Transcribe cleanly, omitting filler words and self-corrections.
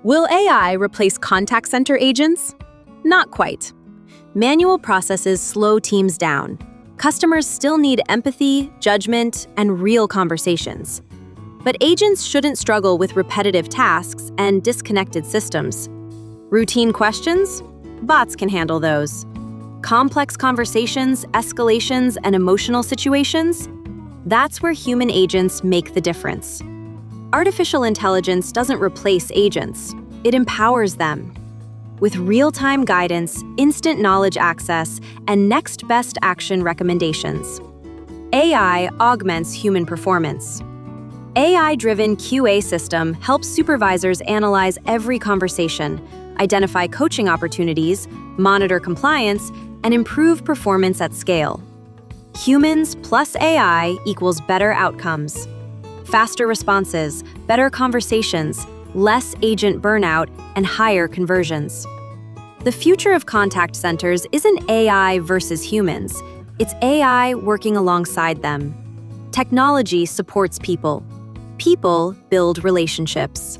Will AI replace contact center agents? Not quite. Manual processes slow teams down. Customers still need empathy, judgment, and real conversations. But agents shouldn't struggle with repetitive tasks and disconnected systems. Routine questions? Bots can handle those. Complex conversations, escalations, and emotional situations? That's where human agents make the difference. Artificial intelligence doesn't replace agents, it empowers them. With real-time guidance, instant knowledge access, and next best action recommendations. AI augments human performance. AI-driven QA system helps supervisors analyze every conversation, identify coaching opportunities, monitor compliance, and improve performance at scale. Humans plus AI equals better outcomes. Faster responses, better conversations, less agent burnout, and higher conversions. The future of contact centers isn't AI versus humans. It's AI working alongside them. Technology supports people. People build relationships.